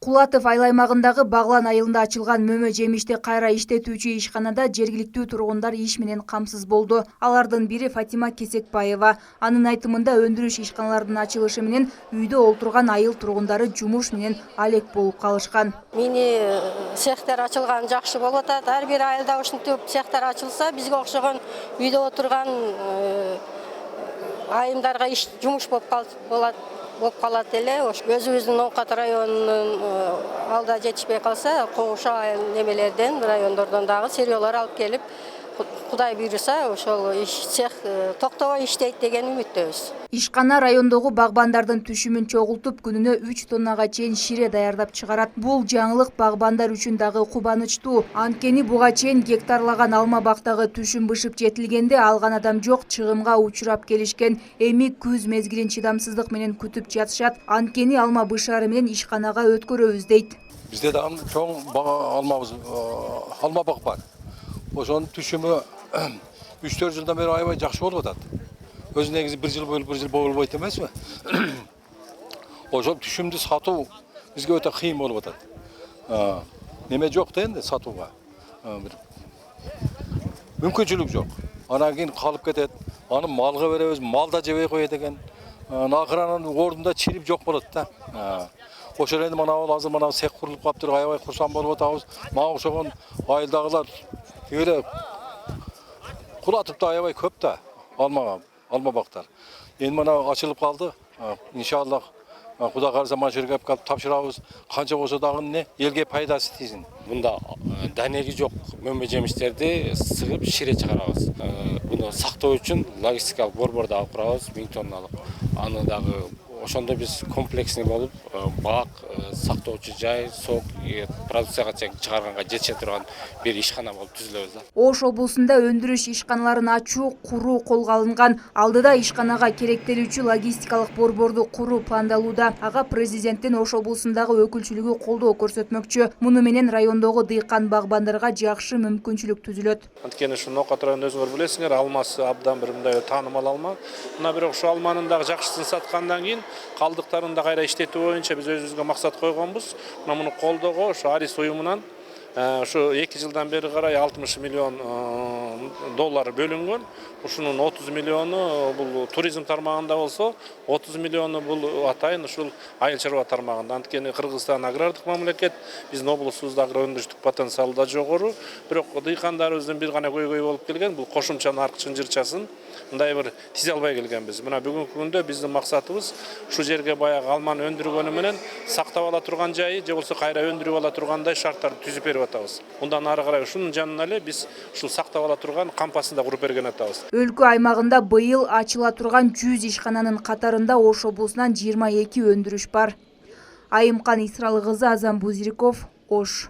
Кулатов айыл аймагындагы Баглан айылында ачылган мөмө жемишти кайра иштетүүчү ишканада жергиликтүү тургундар иш менен камсыз болду. Алардын бири Фатима Кесекбаева. Анын айтымында өндүрүш ишканаларынын ачылышы менен үйдө олтурган айыл тургундары жумуш менен алек болуп калышкан. Мини цехтер ачылган жакшы болуп атат. Ар бир айылда ушинтип цехтер ачылса, бизге окшогон үйдө отурган айымдарга иш жумуш болуп калат эле. Өзүбүздүн Ноокат районунун алда жетишпей калса, коңшу немелерден, райондордон дагы сериялар алып келип, Кудай буйруса, ошол цех токтобой иштейт деген үмүттөбүз. Ишкана райондогу багбандардын түшүмүн чогултуп, күнүнө 3 тоннага чейин шире даярдап чыгарат. Бул жаңылык багбандар үчүн дагы кубанычтуу. Анткени буга чейин гектарлаган алма бактагы түшүм бышып жетилгенде алган адам жок, чыгымга учурап келишкен. Эми күз мезгилин чыдамсыздык менен күтүп жатышат. Анткени алма бышары менен ишканага өткөрөбүз дейт. Бизде дагы чоң алма бак бар. Ошонун түшүмү 3-4 жылдан бери аябай жакшы болуп атат. Өзү негизи 1 жыл болбойт эмеспи? Ошол түшүмдү сатуу бизге өтө кыйын болуп атат. Неме жок да энди сатууга. Мүмкүнчүлүк жок. Анан кийин калып кетет. Аны малга беребиз, мал да жебей коет экен. Акырынын ордунда чирип жок болот да. Ошол энди азыр мына цех курулуп калыптыр, аябай курсам болуп атабыз. Мага окшогон айылдагылар эле Кулатовдо аябай көп да алма бактар. Эми мына ачылып калды. Иншаллах Кудай кааласа mana жерге алып тапшырабыз. Канча болсо дагы элге пайдасы тийсин. Мында данеги жок мөмө жемиштерди сыгып шире чыгарабыз. Буну сактоо үчүн логистикалык борбор дагы курабыз, 1000 тонналык. Аны дагы ошондо биз комплексный болуп, бак, сактоочу жай, сок, продукцияга чыгарганга жете турган бир ишкана болуп түзүлөбүз да. Ош облусунда өндүрүш ишканаларын ачуу, куруу колго алынган. Алдыда ишканага керектелүүчү логистикалык борборду куруу пландалууда. Ага президенттин Ош облусундагы өкүлчүлүгү колдоо көрсөтмөкчү. Муну менен райондогу дыйкан багбандарга жакшы мүмкүнчүлүк түзүлөт. Анткени ушу Ноокат районунда өзүңөр билесиңер, алмасы абдан бир мындай таанымал алма. Мына бирок ушу алманын дагы жакшысын саткандан кийин калдыктарын да кайра иштетүү боюнча биз өзүбүзгө максат койгонбуз. Муну колдоого ушу Арис уюмунан ушу 2 жылдан бери карай 60 миллион доллар бөлүнгөн. Ушунун 30 миллиону бул туризм тармагында болсо, 30 миллиону бул атайын ушул айыл чарба тармагында. Анткени Кыргызстан агрардык мамлекет, биздин облусубузда агроөндүрүштүк потенциалы да жогору. Бирок дыйкандарыбыздын бир гана көйгөйү болуп келген, бул кошумча нарк чынжырчасын мындай бир тизе албай келгенбиз. Мына бүгүнкү күндө биздин максатыбыз ушу жерге баягы алманы өндүргөнү менен сактап ала турган жайы, же болсо кайра өндүрүп ала тургандай шарттарды түзүп берип атабыз. Ундан ары карай ушунун жанына эле биз ушул сактап ала турган кампасын да куруп берген атабыз. Өлкө аймагында быйыл ачыла турган 100 ишкананын катарында Ош облусунан 22 өндүрүш бар. Айымкан Исралы кызы, Азам Бузириков, Ош.